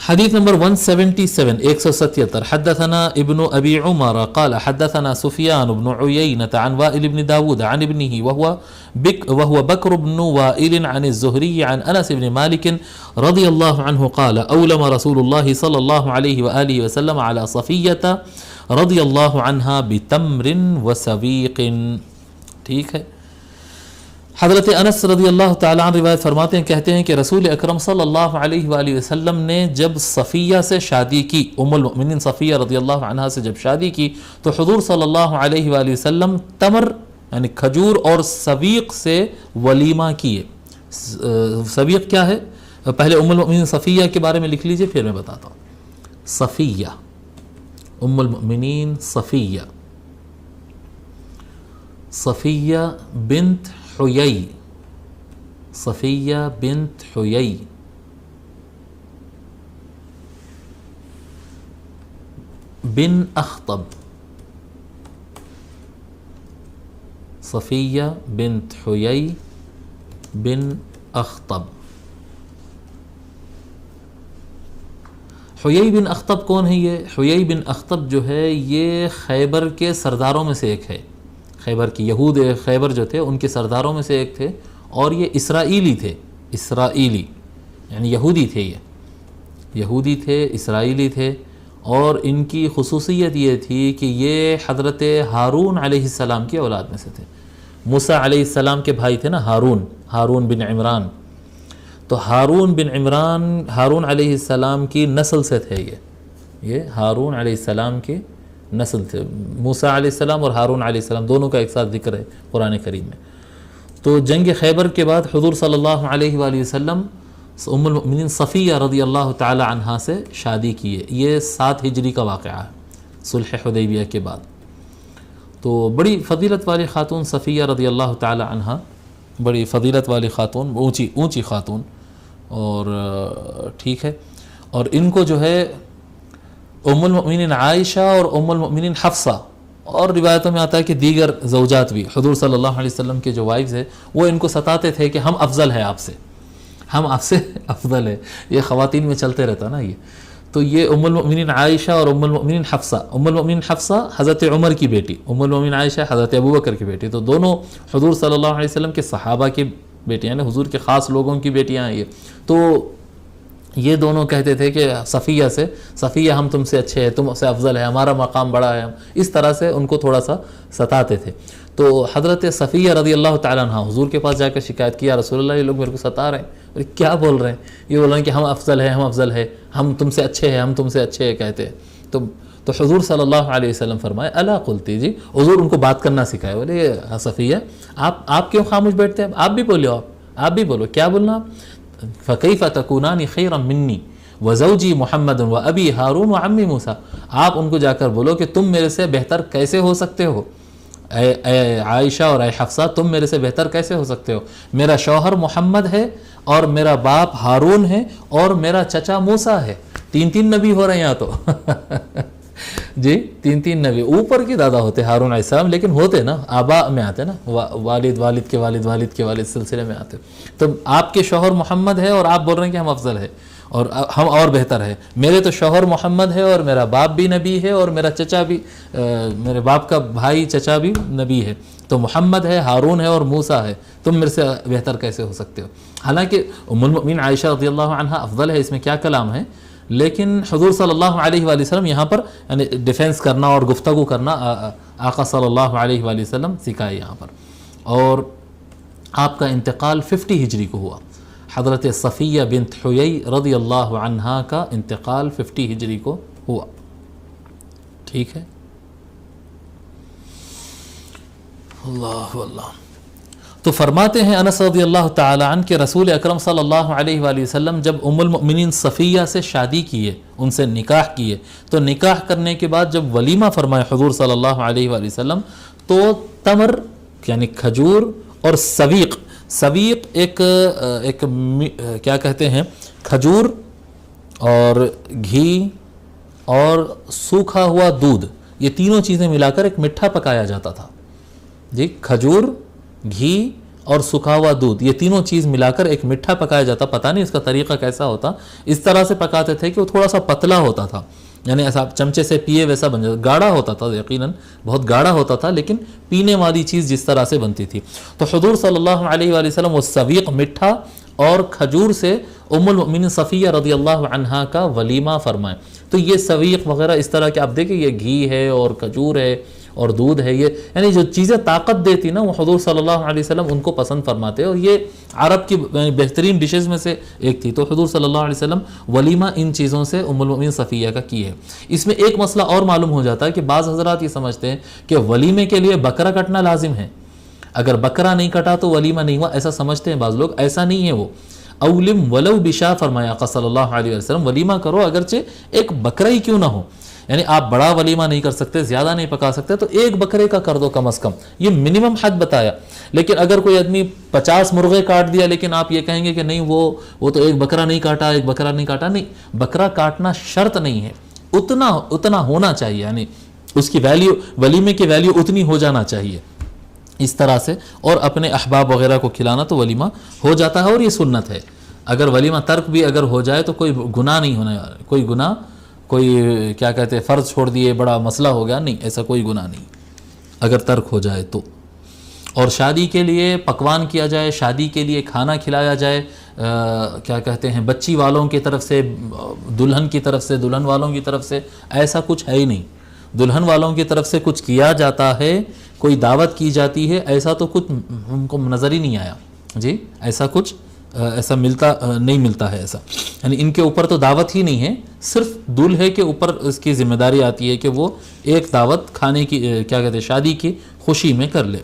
حديث نمبر 177 177 حدثنا ابن أبي عمر قال حدثنا سفيان بن عيينة عن وائل بن داود عن ابنه وهو بكر بن وائل عن الزهري عن أنس بن مالك رضي الله عنه قال أولم رسول الله صلى الله عليه وآله وسلم على صفية رضي الله عنها بتمر وسويق. ٹھیک ہے. حضرت انس رضی اللہ تعالیٰ عنہ روایت فرماتے ہیں، کہتے ہیں کہ رسول اکرم صلی اللہ علیہ وآلہ وسلم نے جب صفیہ سے شادی کی، ام المؤمنین صفیہ رضی اللہ عنہا سے جب شادی کی، تو حضور صلی اللہ علیہ وآلہ وسلم تمر یعنی کھجور اور سویق سے ولیمہ کیے. سویق کیا ہے؟ پہلے ام المؤمنین صفیہ کے بارے میں لکھ لیجئے، پھر میں بتاتا ہوں. صفیہ، ام المؤمنین صفیہ بنت حیی، صفیہ بنت حیی بن اخطب، صفیہ بنت حیی بن اخطب. حیی بن اخطب کون ہے یہ؟ حیی بن اخطب جو ہے یہ خیبر کے سرداروں میں سے ایک ہے. خیبر کی یہود خیبر جو تھے ان کے سرداروں میں سے ایک تھے، اور یہ اسرائیلی تھے. اسرائیلی یعنی یہودی تھے، یہ یہودی تھے، اسرائیلی تھے. اور ان کی خصوصیت یہ تھی کہ یہ حضرت ہارون علیہ السلام کی اولاد میں سے تھے. موسیٰ علیہ السلام کے بھائی تھے نا، ہارون بن عمران. تو ہارون بن عمران ہارون علیہ السلام کی نسل سے تھے. یہ ہارون علیہ السلام کی نسل تھے. موسیٰ علیہ السلام اور ہارون علیہ السلام دونوں کا ایک ساتھ ذکر ہے قرآن کریم میں. تو جنگ خیبر کے بعد حضور صلی اللہ علیہ وآلہ وسلم ام المؤمنین صفیہ رضی اللہ تعالی عنہا سے شادی کیے. یہ 7 ہجری کا واقعہ ہے، صلح حدیبیہ کے بعد. تو بڑی فضیلت والی خاتون صفیہ رضی اللہ تعالی عنہا، بڑی فضیلت والی خاتون، اونچی خاتون. اور ٹھیک ہے. اور ان کو جو ہے ام المؤمنین عائشہ اور ام المؤمنین حفصہ، اور روایتوں میں آتا ہے کہ دیگر زوجات بھی، حضور صلی اللہ علیہ وسلم کے جو وائفز ہیں وہ ان کو ستاتے تھے کہ ہم افضل ہیں آپ سے، ہم آپ سے افضل ہے. یہ خواتین میں چلتے رہتا نا یہ. تو یہ ام المؤمنین عائشہ اور ام المؤمنین حفصہ. ام المؤمنین حفصہ حضرت عمر کی بیٹی، ام المؤمنین عائشہ حضرت ابوبکر کی بیٹی. تو دونوں حضور صلی اللہ علیہ وسلم کے صحابہ کی بیٹیاں ہیں، حضور کے خاص لوگوں کی بیٹیاں ہیں یہ. تو یہ دونوں کہتے تھے کہ صفیہ سے، صفیہ ہم تم سے اچھے ہیں، تم سے افضل ہے، ہمارا مقام بڑا ہے. اس طرح سے ان کو تھوڑا سا ستاتے تھے. تو حضرت صفیہ رضی اللہ تعالیٰ عنہ حضور کے پاس جا کر شکایت کیا، رسول اللہ یہ لوگ میرے کو ستا رہے ہیں. کیا بول رہے ہیں؟ یہ بول رہے ہیں کہ ہم افضل ہیں، ہم افضل ہے، ہم تم سے اچھے ہیں، ہم تم سے اچھے ہیں کہتے ہیں. تو حضور صلی اللہ علیہ وسلم فرمائے الا قلتی، جی حضور ان کو بات کرنا سکھائے. بولے صفیہ آپ کیوں خاموش بیٹھتے ہیں؟ آپ بھی بولو، آپ بھی بولو. کیا بولنا؟ فَكَيْفَ تَكُونَانِ خَيْرًا مِنِّي وَزَوْجِي مُحَمَّدٌ وَأَبِي هَارُونَ وَعَمِّي مُوسَىٰ. آپ ان کو جا کر بولو کہ تم میرے سے بہتر کیسے ہو سکتے ہو، اے عائشہ اور اے حفصہ، تم میرے سے بہتر کیسے ہو سکتے ہو؟ میرا شوہر محمد ہے، اور میرا باپ ہارون ہے، اور میرا چچا موسیٰ ہے. 3 نبی ہو رہے ہیں یہاں تو جی 3 نبی. اوپر کے دادا ہوتے ہارون علیہ السلام، لیکن ہوتے نا آبا میں آتے نا، والد کے والد والد کے والد سلسلے میں آتے. تو آپ کے شوہر محمد ہے اور آپ بول رہے ہیں کہ ہم افضل ہے اور ہم اور بہتر ہے. میرے تو شوہر محمد ہے اور میرا باپ بھی نبی ہے اور میرا چچا بھی، میرے باپ کا بھائی چچا بھی نبی ہے. تو محمد ہے، ہارون ہے اور موسیٰ ہے. تم میرے سے بہتر کیسے ہو سکتے ہو؟ حالانکہ ام المؤمنین عائشہ رضی اللہ عنہا افضل ہے، اس میں کیا کلام ہے. لیکن حضور صلی اللہ علیہ وآلہ وسلم یہاں پر یعنی ڈیفینس کرنا اور گفتگو کرنا آقا صلی اللہ علیہ وآلہ وسلم سکھائے یہاں پر. اور آپ کا انتقال 50 ہجری کو ہوا. حضرت صفیہ بنت حیی رضی اللہ عنہا کا انتقال 50 ہجری کو ہوا. ٹھیک ہے. اللہ اللہ. تو فرماتے ہیں انس رضی اللہ تعالی عنہ کہ رسول اکرم صلی اللہ علیہ وآلہ وسلم جب ام المؤمنین صفیہ سے شادی کیے، ان سے نکاح کیے، تو نکاح کرنے کے بعد جب ولیمہ فرمائے حضور صلی اللہ علیہ وآلہ وسلم، تو تمر یعنی کھجور اور سویق ایک کیا کہتے ہیں، کھجور اور گھی اور سوکھا ہوا دودھ، یہ تینوں چیزیں ملا کر ایک مٹھا پکایا جاتا تھا. جی کھجور، گھی اور سکھا ہوا دودھ، یہ تینوں چیز ملا کر ایک میٹھا پکایا جاتا. پتہ نہیں اس کا طریقہ کیسا ہوتا، اس طرح سے پکاتے تھے کہ وہ تھوڑا سا پتلا ہوتا تھا، یعنی ایسا چمچے سے پیے ویسا بن جاتا. گاڑھا ہوتا تھا، یقیناً بہت گاڑھا ہوتا تھا، لیکن پینے والی چیز جس طرح سے بنتی تھی. تو حضور صلی اللہ علیہ وآلہ وسلم وہ سویق میٹھا اور کھجور سے ام المؤمنین صفیہ رضی اللہ عنہا کا ولیمہ فرمائیں. تو یہ سویق وغیرہ اس طرح کہ آپ دیکھیں یہ گھی ہے اور کھجور ہے اور دودھ ہے، یہ یعنی جو چیزیں طاقت دیتی نا وہ حضور صلی اللہ علیہ وسلم ان کو پسند فرماتے، اور یہ عرب کی بہترین ڈشز میں سے ایک تھی. تو حضور صلی اللہ علیہ وسلم ولیمہ ان چیزوں سے ام المؤمنین صفیہ کا کی ہے. اس میں ایک مسئلہ اور معلوم ہو جاتا ہے کہ بعض حضرات یہ سمجھتے ہیں کہ ولیمے کے لیے بکرا کٹنا لازم ہے، اگر بکرا نہیں کٹا تو ولیمہ نہیں ہوا، ایسا سمجھتے ہیں بعض لوگ. ایسا نہیں ہے. وہ اولم ولو بشا فرمایا آقا صلی اللہ علیہ وسلم، ولیمہ کرو اگرچہ ایک بکرا ہی کیوں نہ ہو. یعنی آپ بڑا ولیمہ نہیں کر سکتے، زیادہ نہیں پکا سکتے، تو ایک بکرے کا کر دو کم از کم، یہ منیمم حد بتایا. لیکن اگر کوئی آدمی 50 مرغے کاٹ دیا لیکن آپ یہ کہیں گے کہ نہیں وہ تو ایک بکرا نہیں کاٹا، ایک بکرا نہیں کاٹا، نہیں، بکرا کاٹنا شرط نہیں ہے، اتنا ہونا چاہیے، یعنی اس کی ویلیو، ولیمے کی ویلیو اتنی ہو جانا چاہیے اس طرح سے. اور اپنے احباب وغیرہ کو کھلانا تو ولیمہ ہو جاتا ہے، اور یہ سنت ہے. اگر ولیمہ ترک بھی اگر ہو جائے تو کوئی گناہ نہیں ہونا، کوئی گناہ، کوئی کیا کہتے ہیں فرض چھوڑ دیے بڑا مسئلہ ہو گیا، نہیں، ایسا کوئی گناہ نہیں اگر ترک ہو جائے تو. اور شادی کے لیے پکوان کیا جائے، شادی کے لیے کھانا کھلایا جائے، کیا کہتے ہیں بچی والوں کی طرف سے، دلہن کی طرف سے، دلہن والوں کی طرف سے، ایسا کچھ ہے ہی نہیں. دلہن والوں کی طرف سے کچھ کیا جاتا ہے، کوئی دعوت کی جاتی ہے، ایسا تو کچھ ہم کو نظر ہی نہیں آیا جی. ایسا کچھ ایسا نہیں ملتا ہے ایسا. یعنی ان کے اوپر تو دعوت ہی نہیں ہے، صرف دولہے کے اوپر اس کی ذمہ داری آتی ہے کہ وہ ایک دعوت کھانے کی، کیا کہتے ہیں، شادی کی خوشی میں کر لے.